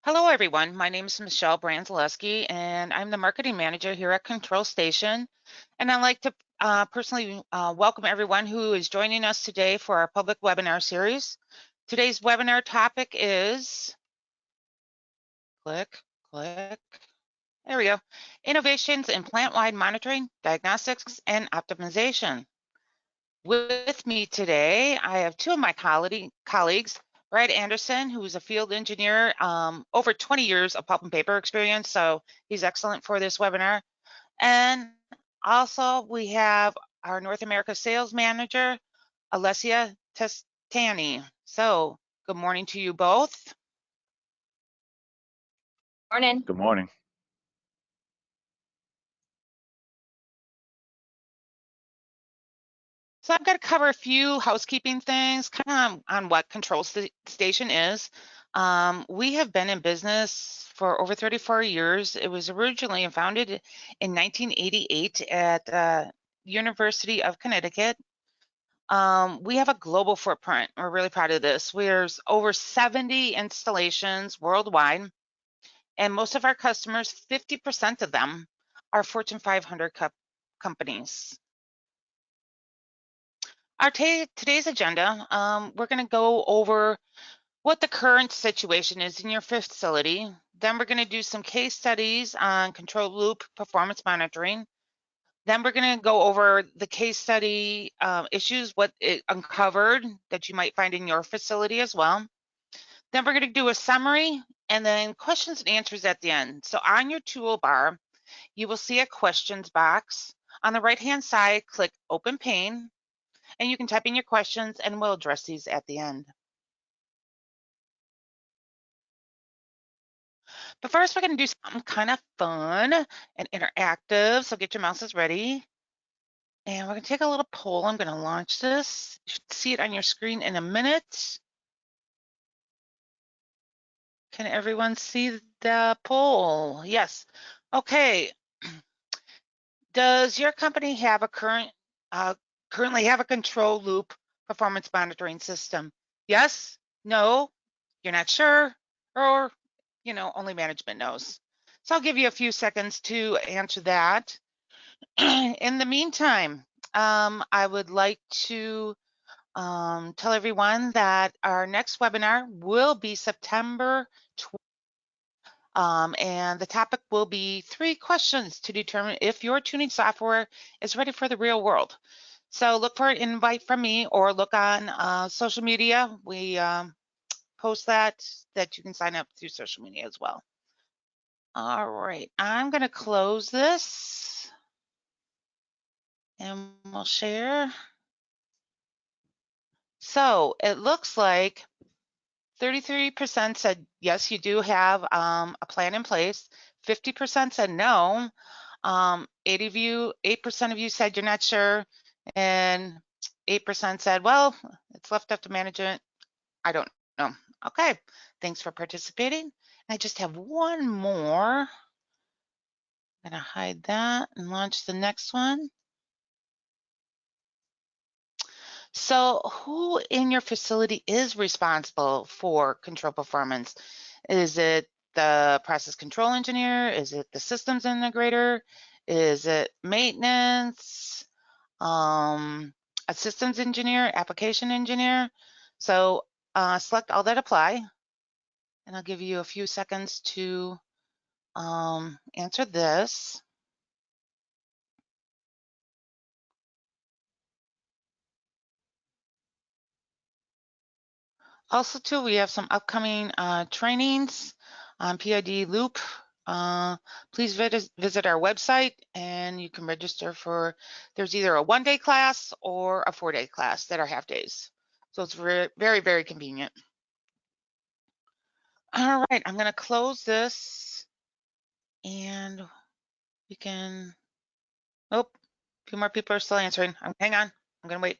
Hello, everyone. My name is Michelle Branzaleski, and I'm the marketing manager here at Control Station. And I'd like to personally welcome everyone who is joining us today for our public webinar series. Today's webinar topic is, click, there we go, innovations in plant-wide monitoring, diagnostics, and optimization. With me today, I have two of my colleagues, Brad Anderson, who is a field engineer, over 20 years of pulp and paper experience, so he's excellent for this webinar. And also we have our North America sales manager, Alessia Testani. So good morning to you both. Morning. Good morning. So I've got to cover a few housekeeping things kind of on what Control Station is. We have been in business for over 34 years. It was originally founded in 1988 at University of Connecticut. We have a global footprint. We're really proud of this. There's over 70 installations worldwide, and most of our customers, 50% of them, are Fortune 500 companies. Our today's agenda, we're going to go over what the current situation is in your facility. Then we're going to do some case studies on control loop performance monitoring. Then we're going to go over the case study issues, what it uncovered that you might find in your facility as well. Then we're going to do a summary and then questions and answers at the end. So on your toolbar, you will see a questions box. On the right-hand side, click Open Pane, and you can type in your questions and we'll address these at the end. But first, we're going to do something kind of fun and interactive. So get your mouses ready. And we're going to take a little poll. I'm going to launch this. You should see it on your screen in a minute. Can everyone see the poll? Yes. Okay. Does your company have a currently have a control loop performance monitoring system? Yes? No? You're not sure? Or, you know, only management knows. So I'll give you a few seconds to answer that. In the meantime, I would like to tell everyone that our next webinar will be September 12th. And the topic will be 3 questions to determine if your tuning software is ready for the real world. So look for an invite from me or look on social media. We post that you can sign up through social media as well. All right, I'm going to close this and we'll share. So it looks like 33% said yes, you do have a plan in place. 50% said no. 8% of you said you're not sure, and 8% said, well, it's left up to management. I don't know. Okay, thanks for participating. I just have one more. I'm gonna hide that and launch the next one. So who in your facility is responsible for control performance? Is it the process control engineer? Is it the systems integrator? Is it maintenance? A systems engineer, application engineer? So select all that apply, and I'll give you a few seconds to answer this. Also, too, we have some upcoming trainings on PID loop. Please visit our website and you can register for, there's either a 1-day class or a 4-day class that are half days. So it's very, very convenient. All right, I'm gonna close this and we can, oh, a few more people are still answering. Hang on, I'm gonna wait.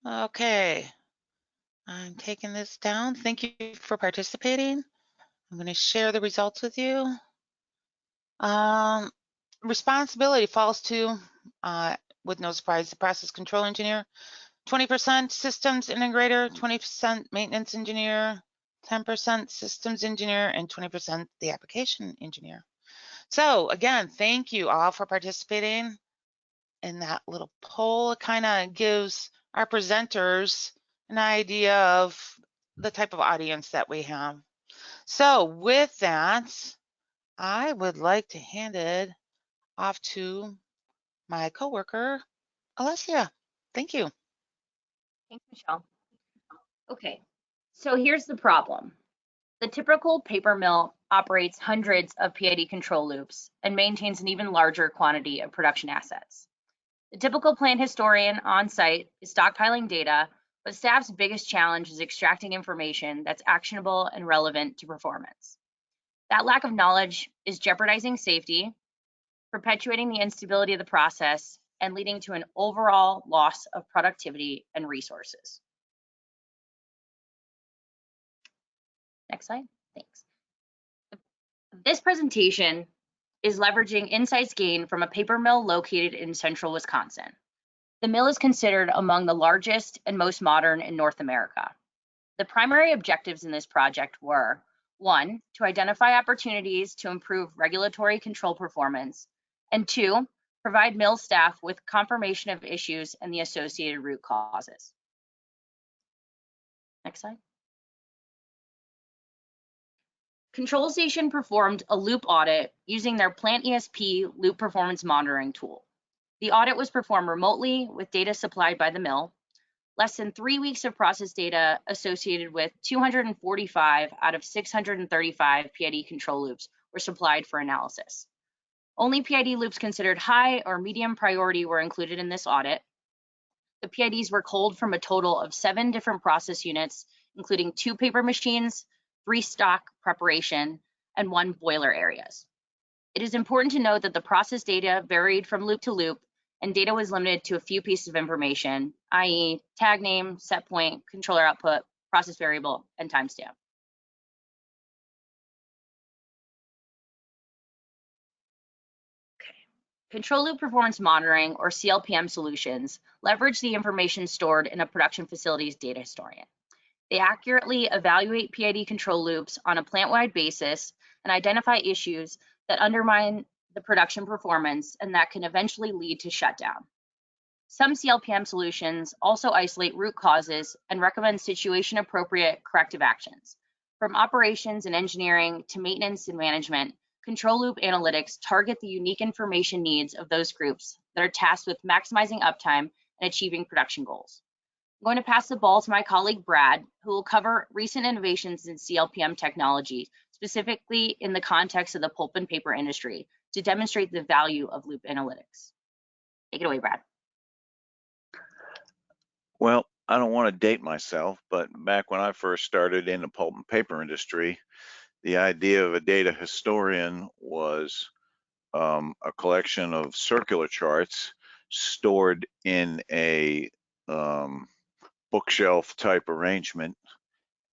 Okay, I'm taking this down. Thank you for participating. I'm going to share the results with you. Responsibility falls to with no surprise, the process control engineer, 20% systems integrator, 20% maintenance engineer, 10% systems engineer, and 20% the application engineer. So again, thank you all for participating in that little poll. It kind of gives our presenters an idea of the type of audience that we have. So with that, I would like to hand it off to my coworker, Alessia. Thank you. Thanks, Michelle. Okay, so here's the problem. The typical paper mill operates hundreds of PID control loops and maintains an even larger quantity of production assets. The typical plant historian on site is stockpiling data, but staff's biggest challenge is extracting information that's actionable and relevant to performance. That lack of knowledge is jeopardizing safety, perpetuating the instability of the process, and leading to an overall loss of productivity and resources. Next slide, thanks. This presentation is leveraging insights gained from a paper mill located in central Wisconsin. The mill is considered among the largest and most modern in North America. The primary objectives in this project were: 1, to identify opportunities to improve regulatory control performance, and 2, provide mill staff with confirmation of issues and the associated root causes. Next slide. Control Station performed a loop audit using their Plant ESP loop performance monitoring tool. The audit was performed remotely with data supplied by the mill. Less than 3 weeks of process data associated with 245 out of 635 PID control loops were supplied for analysis. Only PID loops considered high or medium priority were included in this audit. The PIDs were culled from a total of 7 different process units, including 2 paper machines, 3 stock preparation, and 1 boiler areas. It is important to note that the process data varied from loop to loop, and data was limited to a few pieces of information, i.e. tag name, set point, controller output, process variable, and timestamp. Control loop performance monitoring, or CLPM solutions, leverage the information stored in a production facility's data historian. They accurately evaluate PID control loops on a plant-wide basis and identify issues that undermine the production performance and that can eventually lead to shutdown. Some CLPM solutions also isolate root causes and recommend situation-appropriate corrective actions. From operations and engineering to maintenance and management, control loop analytics target the unique information needs of those groups that are tasked with maximizing uptime and achieving production goals. I'm going to pass the ball to my colleague Brad, who will cover recent innovations in CLPM technology, specifically in the context of the pulp and paper industry, to demonstrate the value of loop analytics. Take it away, Brad. Well, I don't want to date myself, but back when I first started in the pulp and paper industry, the idea of a data historian was a collection of circular charts stored in a bookshelf type arrangement.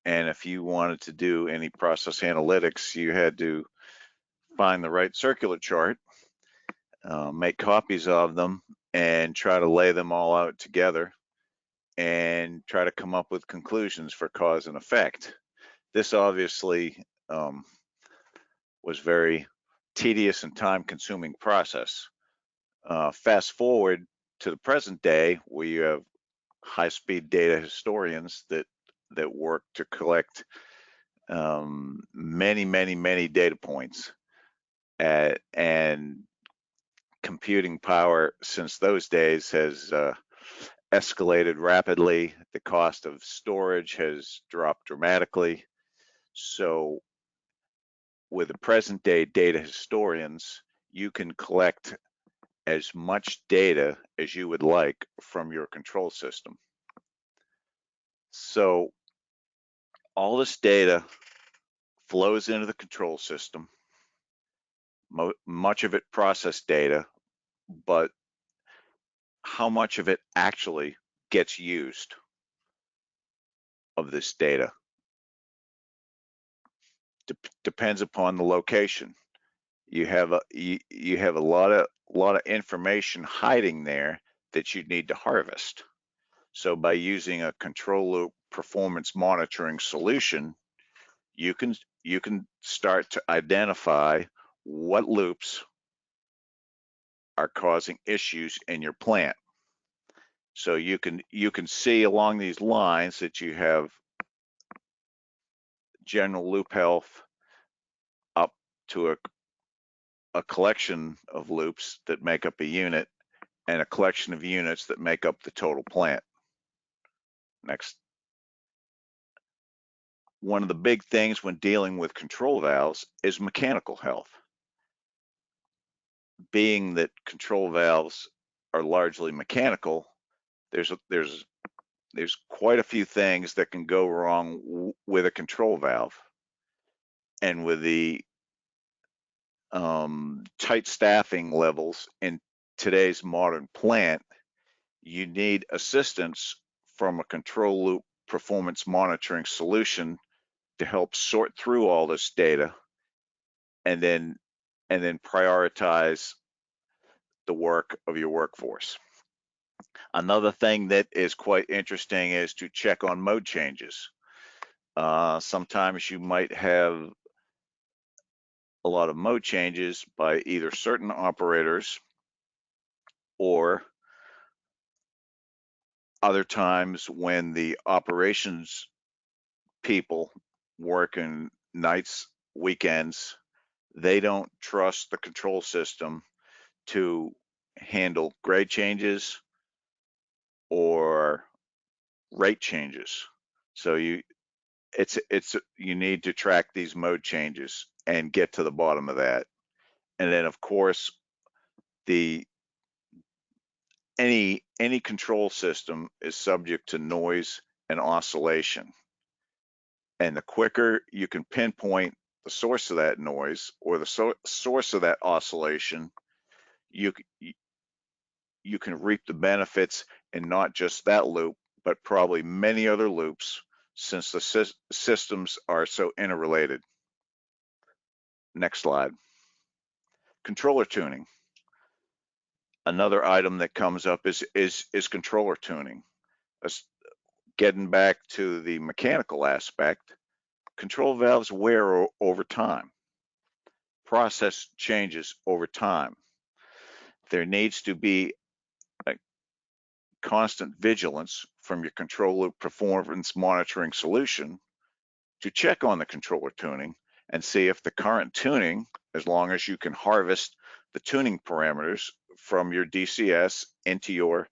And if you wanted to do any process analytics, you had to find the right circular chart, make copies of them, and try to lay them all out together and try to come up with conclusions for cause and effect. This obviously was very tedious and time-consuming process. Fast forward to the present day, where you have high-speed data historians that work to collect many data points, and computing power since those days has escalated rapidly. The cost of storage has dropped dramatically. So with the present day data historians, you can collect as much data as you would like from your control system. So all this data flows into the control system, much of it process data, but how much of it actually gets used of this data depends upon the location. you have a lot of information hiding there that you need to harvest. So by using a control loop performance monitoring solution, you can start to identify what loops are causing issues in your plant. So you can see along these lines that you have general loop health up to a collection of loops that make up a unit and a collection of units that make up the total plant. Next. One of the big things when dealing with control valves is mechanical health. Being that control valves are largely mechanical, there's quite a few things that can go wrong with a control valve. And with the tight staffing levels in today's modern plant, you need assistance from a control loop performance monitoring solution to help sort through all this data and then prioritize the work of your workforce. Another thing that is quite interesting is to check on mode changes. Sometimes you might have a lot of mode changes by either certain operators or other times when the operations people working nights, weekends, they don't trust the control system to handle grade changes or rate changes. So you need to track these mode changes and get to the bottom of that. And then of course the any control system is subject to noise and oscillation. And the quicker you can pinpoint the source of that noise or the source of that oscillation, you can reap the benefits in not just that loop, but probably many other loops since the systems are so interrelated. Next slide. Controller tuning. Another item that comes up is controller tuning. Getting back to the mechanical aspect, control valves wear over time. Process changes over time. There needs to be a constant vigilance from your control loop performance monitoring solution to check on the controller tuning and see if the current tuning, as long as you can harvest the tuning parameters from your DCS into your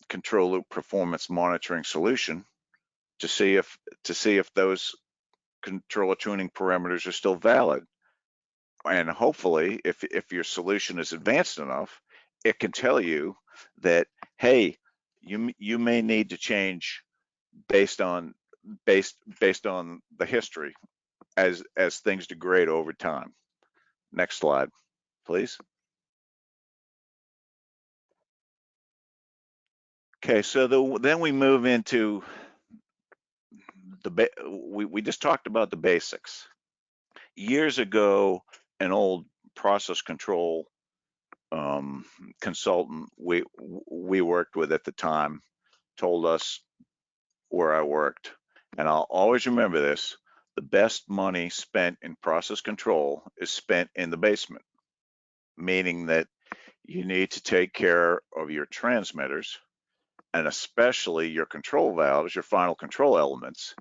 control loop performance monitoring solution, to see if those controller tuning parameters are still valid. And hopefully, if your solution is advanced enough, it can tell you that, hey, you may need to change based on the history as things degrade over time. Next slide, please. Okay, so then we move into we just talked about the basics. Years ago, an old process control consultant we worked with at the time told us where I worked, and I'll always remember this: the best money spent in process control is spent in the basement, meaning that you need to take care of your transmitters and especially your control valves, your final control elements,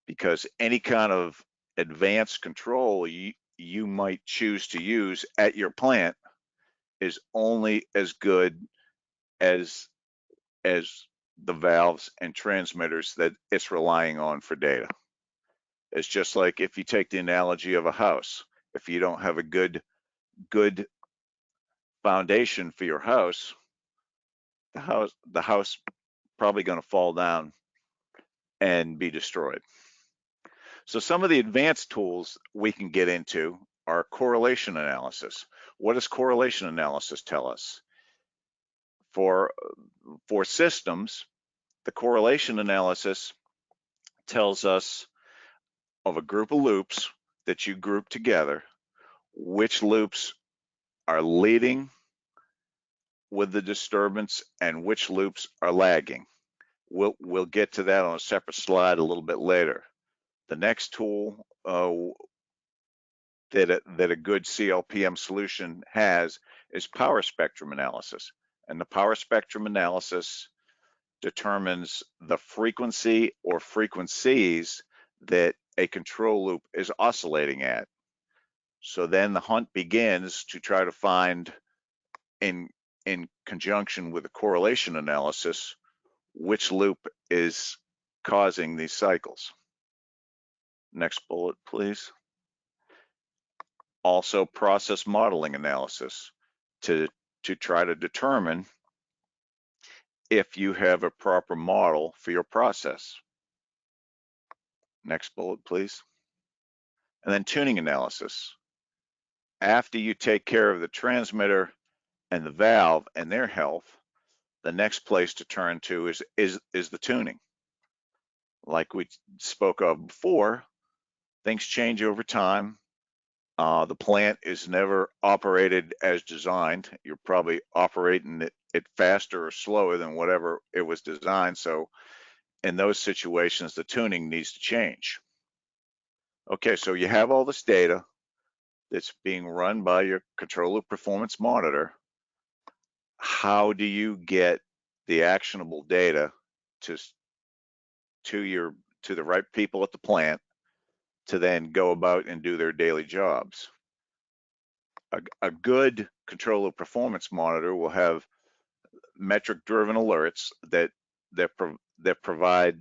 because any kind of advanced control you might choose to use at your plant is only as good as the valves and transmitters that it's relying on for data. It's just like if you take the analogy of a house. If you don't have a good foundation for your house, the house probably going to fall down and be destroyed. So some of the advanced tools we can get into are correlation analysis. What does correlation analysis tell us? For systems, the correlation analysis tells us of a group of loops that you group together, which loops are leading with the disturbance and which loops are lagging. We'll get to that on a separate slide a little bit later. The next tool that a good CLPM solution has is power spectrum analysis. And the power spectrum analysis determines the frequency or frequencies that a control loop is oscillating at. So then the hunt begins to try to find, in conjunction with the correlation analysis, which loop is causing these cycles. Next bullet, please. Also, process modeling analysis to try to determine if you have a proper model for your process. Next bullet, please. And then tuning analysis. After you take care of the transmitter and the valve and their health, the next place to turn to is the tuning. Like we spoke of before, things change over time. The plant is never operated as designed. You're probably operating it faster or slower than whatever it was designed. So in those situations, the tuning needs to change. Okay, so you have all this data that's being run by your control loop performance monitor. How do you get the actionable data to the right people at the plant to then go about and do their daily jobs? A good control loop performance monitor will have metric driven alerts that provide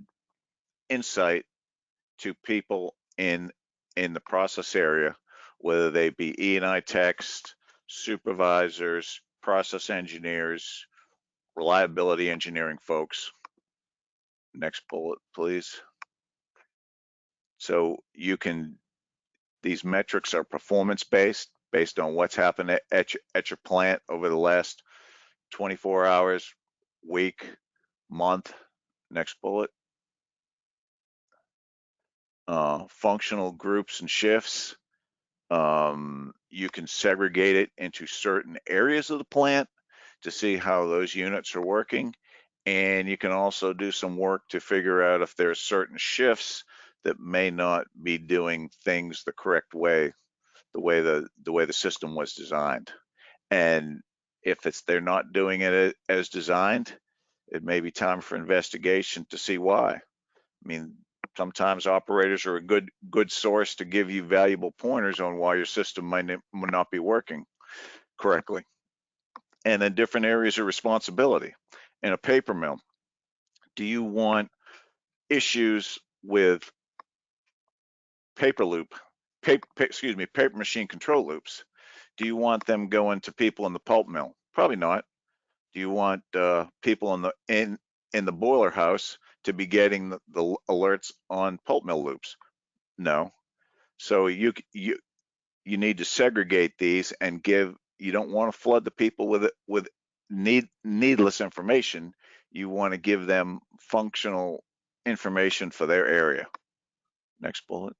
insight to people in the process area, whether they be E&I techs, supervisors, process engineers, reliability engineering folks. Next bullet, please. So these metrics are performance based on what's happened at your plant over the last 24 hours, week, month. Next bullet. Functional groups and shifts. You can segregate it into certain areas of the plant to see how those units are working. And you can also do some work to figure out if there are certain shifts that may not be doing things the correct way, the way the system was designed. And if they're not doing it as designed, it may be time for investigation to see why. I mean, sometimes operators are a good source to give you valuable pointers on why your system might not be working correctly. And then different areas of responsibility. In a paper mill, do you want issues with paper machine control loops? Do you want them going to people in the pulp mill? Probably not. Do you want people in the boiler house to be getting the alerts on pulp mill loops? No. So you need to segregate these and you don't want to flood the people with needless information. You want to give them functional information for their area. Next bullet.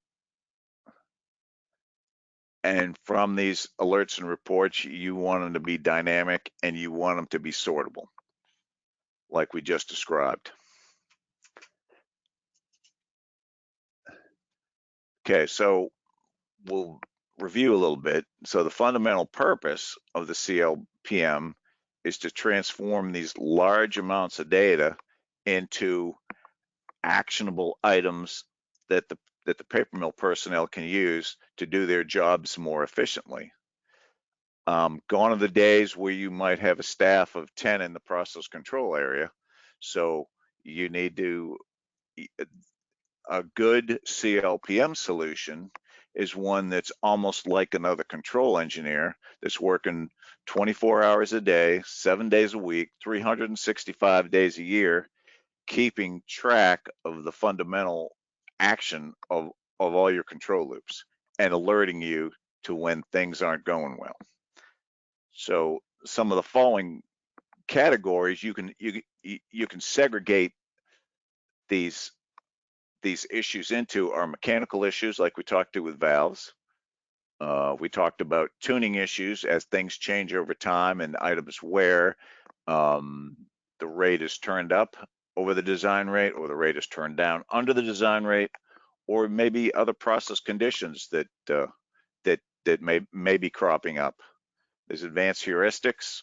And from these alerts and reports, you want them to be dynamic and you want them to be sortable, like we just described. Okay, so we'll review a little bit. So the fundamental purpose of the CLPM is to transform these large amounts of data into actionable items that the paper mill personnel can use to do their jobs more efficiently. Gone are the days where you might have a staff of 10 in the process control area. So you need a good CLPM solution is one that's almost like another control engineer that's working 24 hours a day, 7 days a week, 365 days a year, keeping track of the fundamental action of all your control loops and alerting you to when things aren't going well. So some of the following categories you can segregate these issues into are mechanical issues, like we talked to with valves, We talked about tuning issues as things change over time and items where the rate is turned up over the design rate, or the rate is turned down under the design rate, or maybe other process conditions that that may be cropping up. There's advanced heuristics,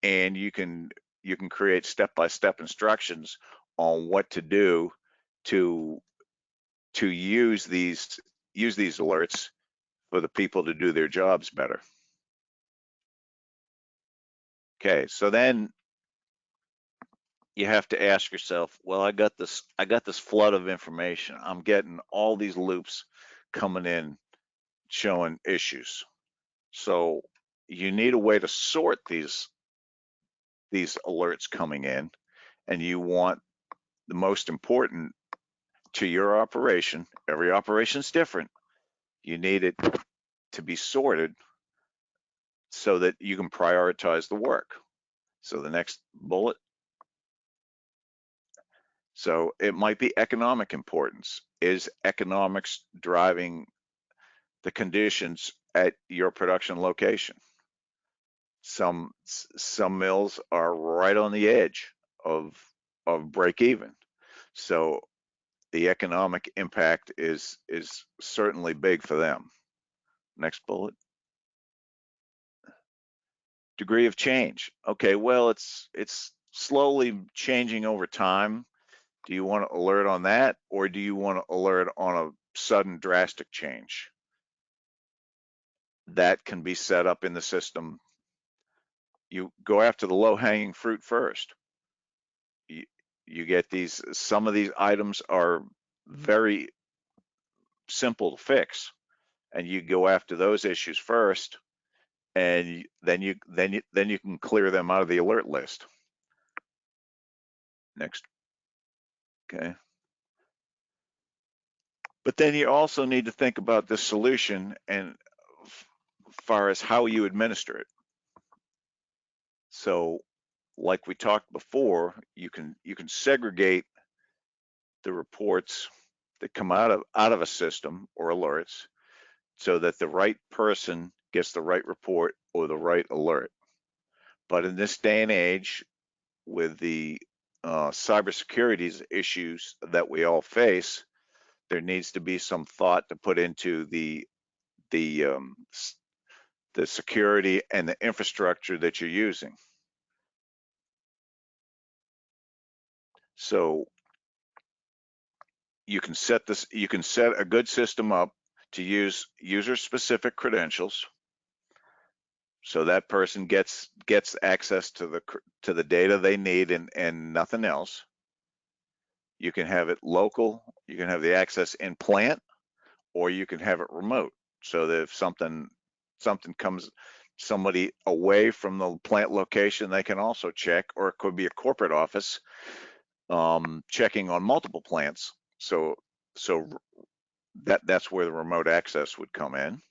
and you can create step-by-step instructions on what to do to use these alerts for the people to do their jobs better. Okay, so then you have to ask yourself, well, I got this flood of information. I'm getting all these loops coming in showing issues. So you need a way to sort these alerts coming in, and you want the most important to your operation. Every operation's different. You need it to be sorted so that you can prioritize the work. So the next bullet. So it might be economic importance. Is economics driving the conditions at your production location? Some mills are right on the edge of break even. So the economic impact is certainly big for them. Next bullet. Degree of change. Okay, well, it's slowly changing over time. Do you want to alert on that, or do you want to alert on a sudden drastic change? That can be set up in the system. You go after the low-hanging fruit first. You get these, some of these items are very simple to fix, and you go after those issues first, and then you can clear them out of the alert list. Next. Okay. But then you also need to think about the solution and far as how you administer it. So like we talked before, you can segregate the reports that come out of a system or alerts so that the right person gets the right report or the right alert. But in this day and age, with the cybersecurity issues that we all face, there needs to be some thought to put into the security and the infrastructure that you're using. So you can set a good system up to use user-specific credentials, so that person gets access to the data they need and nothing else. You can have it local, you can have the access in plant, or you can have it remote, so that if something comes somebody away from the plant location, they can also check, or it could be a corporate office checking on multiple plants. So that's where the remote access would come in.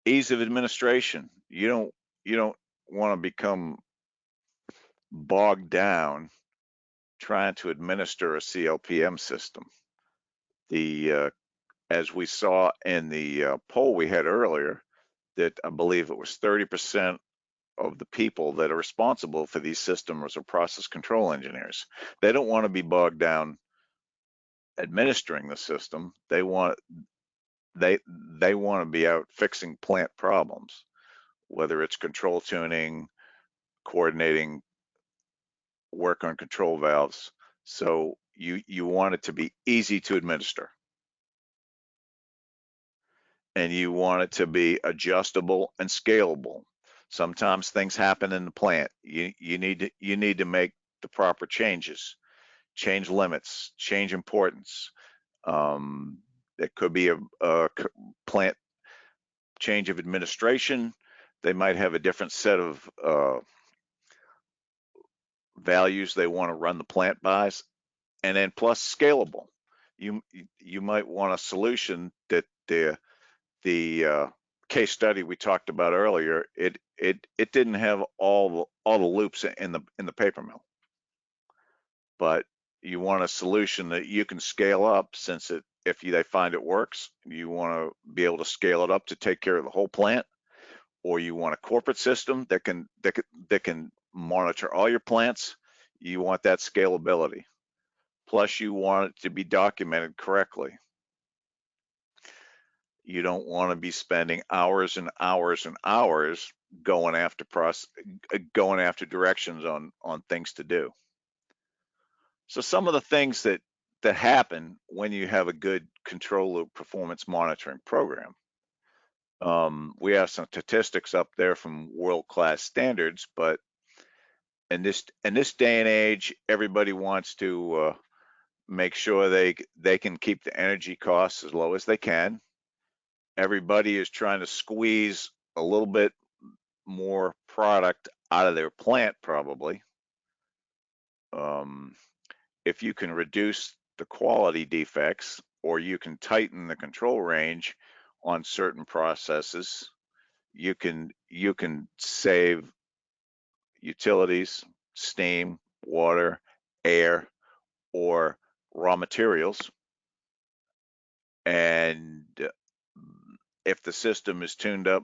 Ease of administration. You don't want to become bogged down trying to administer a CLPM system. As we saw in the poll we had earlier, that I believe it was 30% of the people that are responsible for these systems are process control engineers. They don't want to be bogged down administering the system. They want to be out fixing plant problems, whether it's control tuning, coordinating work on control valves. So you want it to be easy to administer, and you want it to be adjustable and scalable. Sometimes things happen in the plant. You need to make the proper changes, change limits, change importance. It could be a plant change of administration. They might have a different set of values they want to run the plant by, and then plus scalable. You might want a solution that the case study we talked about earlier, it didn't have all the loops in the paper mill, but you want a solution that you can scale up, since they find it works, you want to be able to scale it up to take care of the whole plant, or you want a corporate system that can monitor all your plants. You want that scalability. Plus, you want it to be documented correctly. You don't want to be spending hours and hours and hours going after directions on things to do. So some of the things that happen when you have a good control loop performance monitoring program. We have some statistics up there from world-class standards, but in this day and age, everybody wants to make sure they can keep the energy costs as low as they can. Everybody is trying to squeeze a little bit more product out of their plant, probably. If you can reduce the quality defects, or you can tighten the control range on certain processes, you can save utilities, steam, water, air, or raw materials. And if the system is tuned up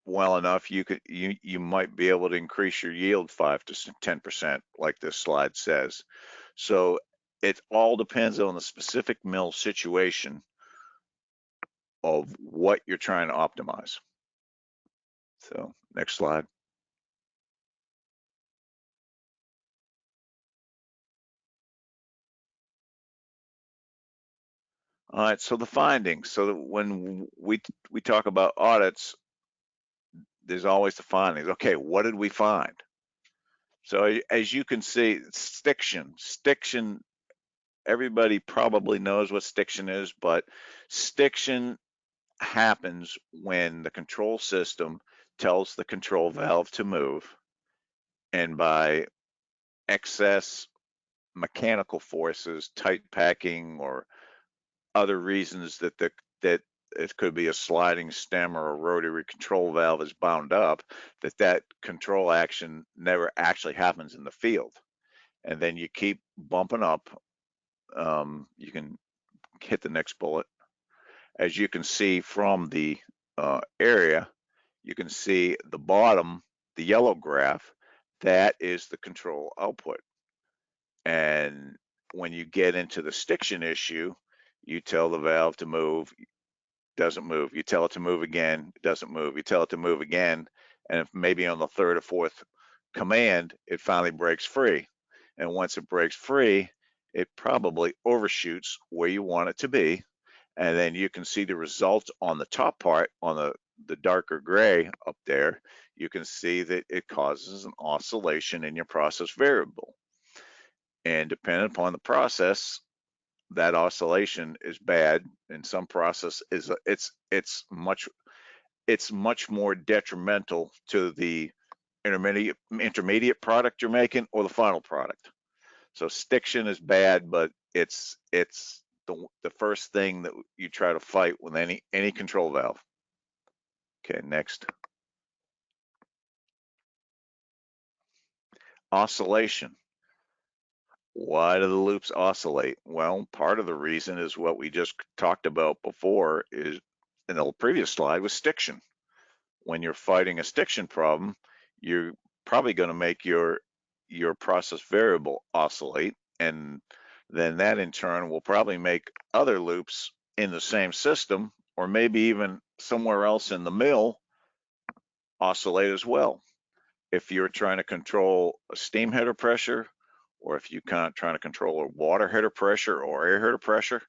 well enough, you might be able to increase your yield 5 to 10%, like this slide says. So it all depends on the specific mill situation of what you're trying to optimize. So next slide. All right, so the findings. So when we talk about audits, there's always the findings. Okay, what did we find? So as you can see, stiction, everybody probably knows what stiction is, but stiction happens when the control system tells the control valve to move, and by excess mechanical forces, tight packing, or other reasons that it could be a sliding stem or a rotary control valve is bound up, that control action never actually happens in the field. And then you keep bumping up. You can hit the next bullet. As you can see from the area, you can see the bottom, the yellow graph, that is the control output. And when you get into the stiction issue, you tell the valve to move, doesn't move. You tell it to move again, it doesn't move. You tell it to move again, and if maybe on the third or fourth command, it finally breaks free. And once it breaks free, it probably overshoots where you want it to be. And then you can see the results on the top part, on the darker gray up there. You can see that it causes an oscillation in your process variable. And depending upon the process, that oscillation is bad. In some process, it's much more detrimental to the intermediate product you're making or the final product. So stiction is bad, but it's the first thing that you try to fight with any control valve. Okay, next. Oscillation. Why do the loops oscillate? Well, part of the reason is what we just talked about before, is in the previous slide, was stiction. When you're fighting a stiction problem, you're probably going to make your process variable oscillate, and then that in turn will probably make other loops in the same system, or maybe even somewhere else in the mill, oscillate as well. If you're trying to control a steam header pressure, or if you're trying to control a water header pressure or air header pressure,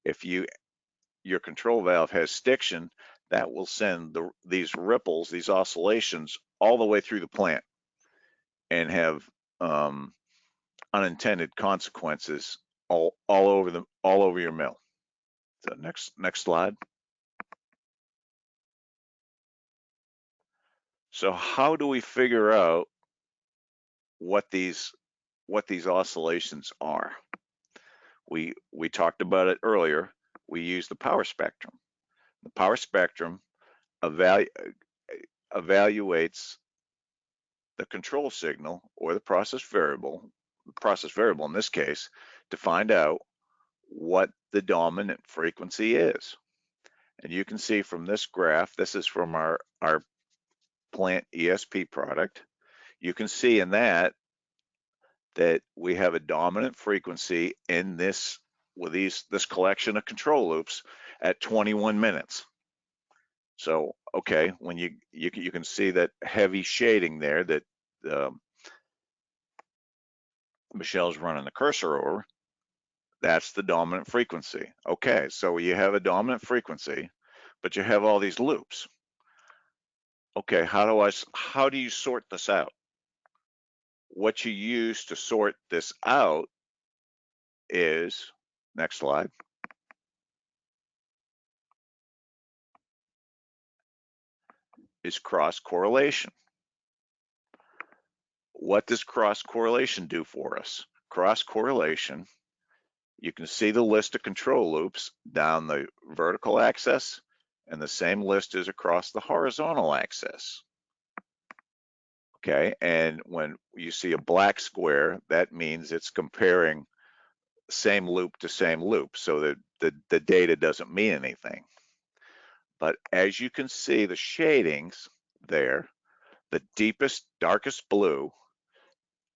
if your control valve has stiction, that will send these ripples, these oscillations, all the way through the plant and have unintended consequences all over your mill. So next slide. So how do we figure out what these oscillations are? We talked about it earlier. We use the power spectrum. The power spectrum evaluates the control signal, or the process variable in this case, to find out what the dominant frequency is. And you can see from this graph, this is from our plant ESP product. You can see in that we have a dominant frequency in this with this collection of control loops at 21 minutes. So, okay, when you can see that heavy shading there that Michelle's running the cursor over, that's the dominant frequency. Okay, so you have a dominant frequency, but you have all these loops. Okay, how do you sort this out? What you use to sort this out is, next slide, is cross correlation. What does cross correlation do for us? Cross correlation, you can see the list of control loops down the vertical axis, and the same list is across the horizontal axis. Okay, and when you see a black square, that means it's comparing same loop to same loop, so that the data doesn't mean anything. But as you can see the shadings there, the deepest, darkest blue,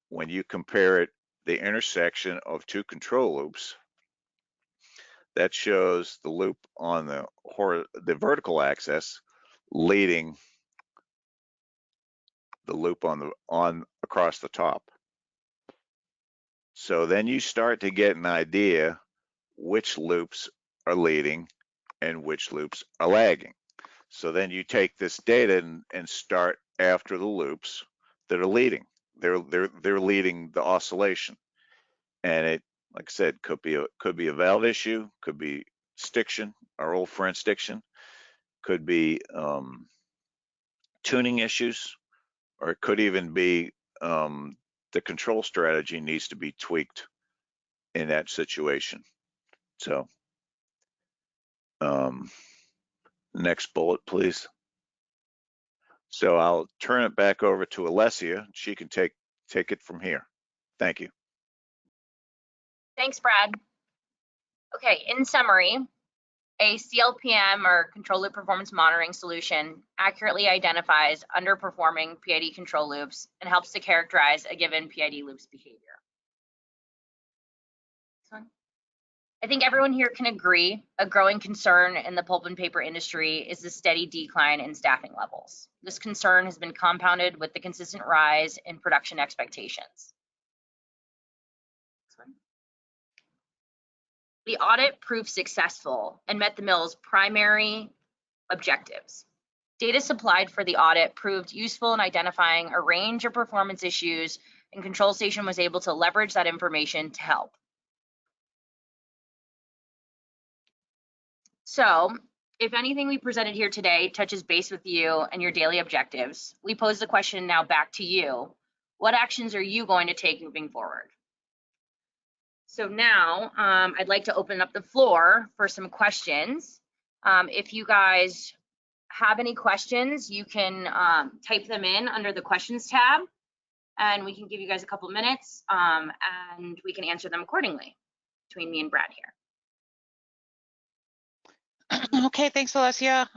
when you compare it, the intersection of two control loops, that shows the loop on the vertical axis leading the loop on across the top. So then you start to get an idea which loops are leading and which loops are lagging. So then you take this data and start after the loops that are leading. They're leading the oscillation, and it, like I said, could be a valve issue, could be stiction, our old friend stiction, could be tuning issues, or it could even be the control strategy needs to be tweaked in that situation. So next bullet, please. So I'll turn it back over to Alessia. She can take it from here. Thank you. Thanks, Brad. Okay, in summary, a CLPM or control loop performance monitoring solution accurately identifies underperforming PID control loops and helps to characterize a given PID loop's behavior. I think everyone here can agree a growing concern in the pulp and paper industry is the steady decline in staffing levels. This concern has been compounded with the consistent rise in production expectations. The audit proved successful and met the mill's primary objectives. Data supplied for the audit proved useful in identifying a range of performance issues, and Control Station was able to leverage that information to help. So, if anything we presented here today touches base with you and your daily objectives, we pose the question now back to you. What actions are you going to take moving forward? So now I'd like to open up the floor for some questions. If you guys have any questions, you can type them in under the questions tab, and we can give you guys a couple minutes and we can answer them accordingly between me and Brad here. Okay, thanks, Alessia.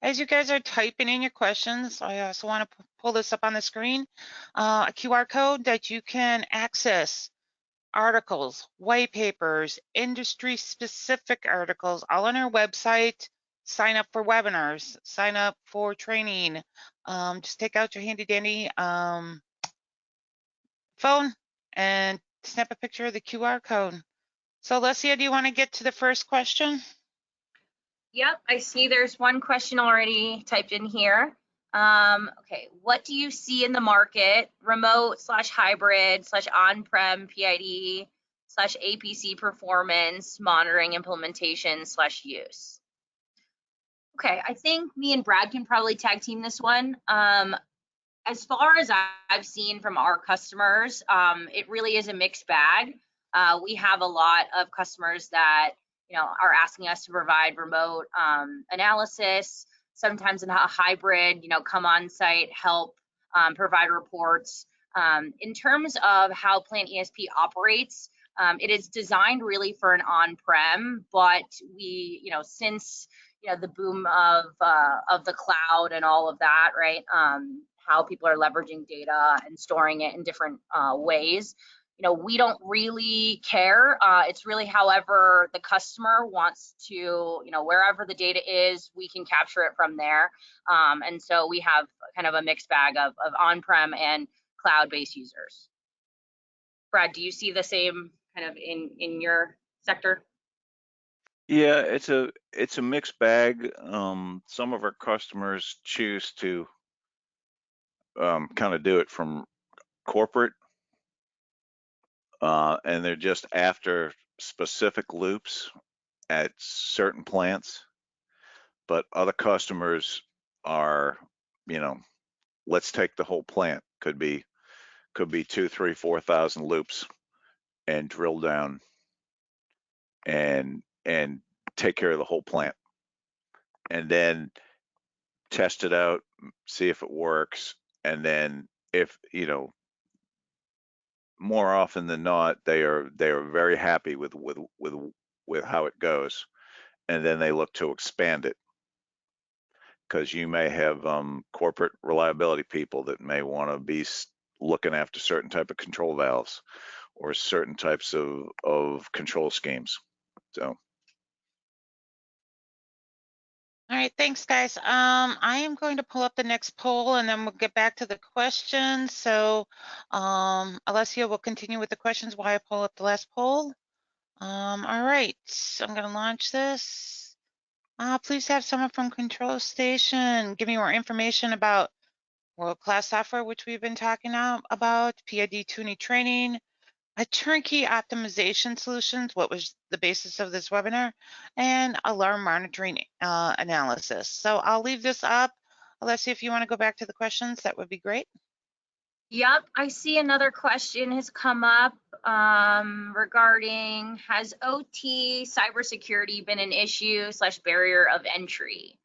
As you guys are typing in your questions, I also want to pull this up on the screen, a QR code that you can access articles, white papers, industry-specific articles, all on our website. Sign up for webinars, sign up for training. Just take out your handy-dandy phone and snap a picture of the QR code. So, Alessia, do you want to get to the first question? Yep, I see there's one question already typed in here. Okay, what do you see in the market, remote/hybrid/on-prem PID/APC performance monitoring implementation/use? Okay, I think me and Brad can probably tag team this one. As far as I've seen from our customers, it really is a mixed bag. We have a lot of customers that are asking us to provide remote analysis, sometimes in a hybrid, come on site, help provide reports. In terms of how Plant ESP operates, It is designed really for an on-prem, but we, since the boom of the cloud and all of that, right? How people are leveraging data and storing it in different ways. We don't really care. It's really however the customer wants to, wherever the data is, we can capture it from there. And so we have kind of a mixed bag of on-prem and cloud-based users. Brad, do you see the same kind of in your sector? Yeah, it's a mixed bag. Some of our customers choose to kind of do it from corporate, and they're just after specific loops at certain plants. But other customers are, let's take the whole plant. Could be 2, 3, 4,000 loops, and drill down and take care of the whole plant, and then test it out, see if it works, and then if more often than not they are very happy with how it goes, and then they look to expand it, because you may have corporate reliability people that may want to be looking after certain type of control valves or certain types of control schemes. So All right, thanks, guys. I am going to pull up the next poll and then we'll get back to the questions. So Alessia will continue with the questions while I pull up the last poll. All right, I'm going to launch this. Please have someone from Control Station give me more information about world-class software, which we've been talking about, PID tuning training, a turnkey optimization solutions, what was the basis of this webinar, and alarm monitoring analysis. So I'll leave this up. Alessia, if you want to go back to the questions, that would be great. Yep, I see another question has come up regarding, has OT cybersecurity been an issue / barrier of entry?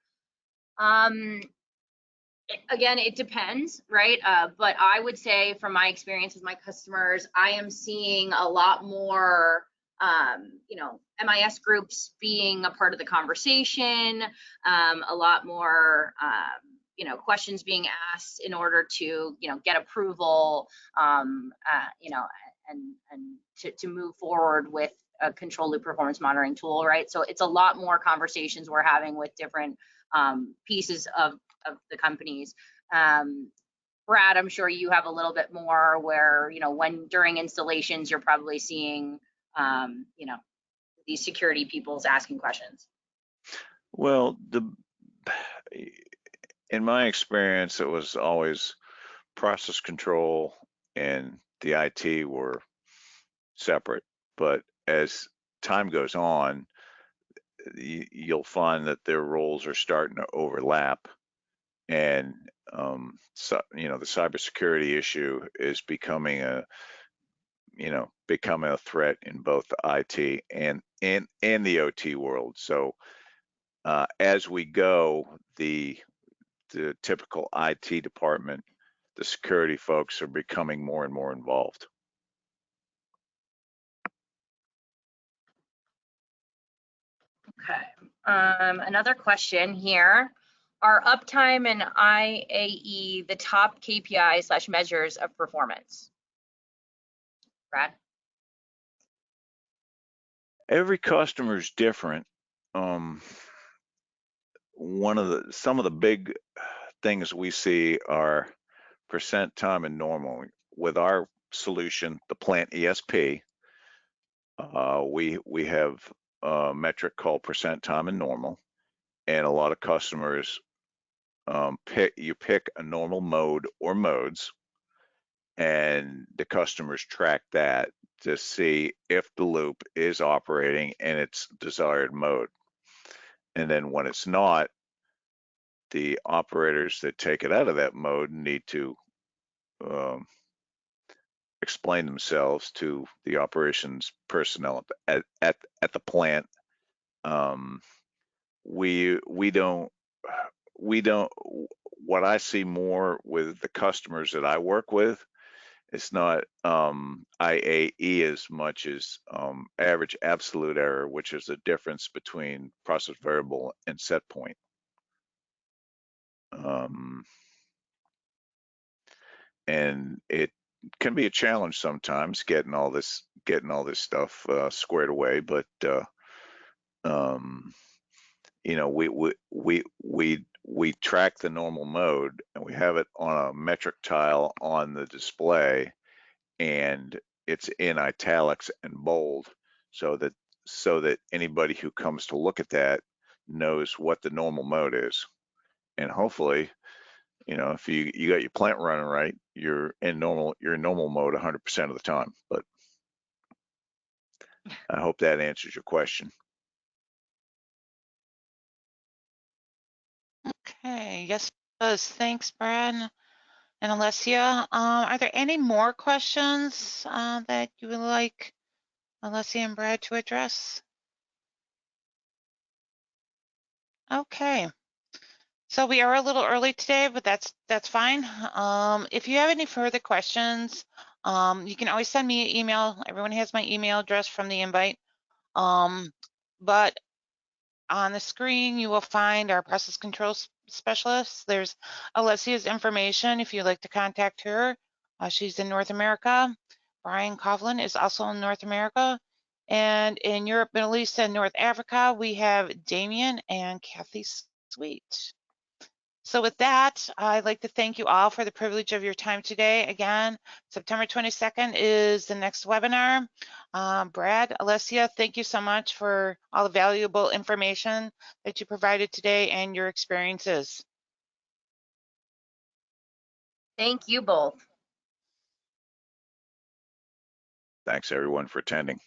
Again, it depends, right? But I would say from my experience with my customers, I am seeing a lot more, MIS groups being a part of the conversation, a lot more, questions being asked in order to, get approval, and to move forward with a control loop performance monitoring tool, right? So it's a lot more conversations we're having with different pieces of the companies. Brad, I'm sure you have a little bit more where, when during installations, you're probably seeing, these security people's asking questions. well, in my experience, it was always process control and the IT were separate. But as time goes on, you'll find that their roles are starting to overlap, and so the cybersecurity issue is becoming a threat in both the IT and the OT world. So as we go, the typical IT department, the security folks are becoming more and more involved. Okay. Another question here. Are uptime and IAE the top KPI / measures of performance? Brad? Every customer is different. Some of the big things we see are percent time and normal. With our solution, the plant ESP, we have a metric called percent time and normal, and a lot of customers pick a normal mode or modes, and the customers track that to see if the loop is operating in its desired mode. And then when it's not, the operators that take it out of that mode need to explain themselves to the operations personnel at the plant. We don't what I see more with the customers that I work with It's not IAE as much as average absolute error, which is the difference between process variable and set point. And it can be a challenge sometimes getting all this stuff squared away, but you know, we track the normal mode and we have it on a metric tile on the display, and it's in italics and bold, so that anybody who comes to look at that knows what the normal mode is. And hopefully, you know, if you got your plant running right, you're in normal mode 100% of the time. But I hope that answers your question. Okay, yes, it does. Thanks, Brad and Alessia. Are there any more questions that you would like Alessia and Brad to address? Okay. So we are a little early today, but that's fine. If you have any further questions, you can always send me an email. Everyone has my email address from the invite. But on the screen, you will find our process control specialist. There's Alessia's information if you'd like to contact her. She's in North America. Brian Coughlin is also in North America. And in Europe, Middle East, and North Africa, we have Damien and Kathy Sweet. So with that, I'd like to thank you all for the privilege of your time today. Again, September 22nd is the next webinar. Brad, Alessia, thank you so much for all the valuable information that you provided today and your experiences. Thank you both. Thanks everyone for attending.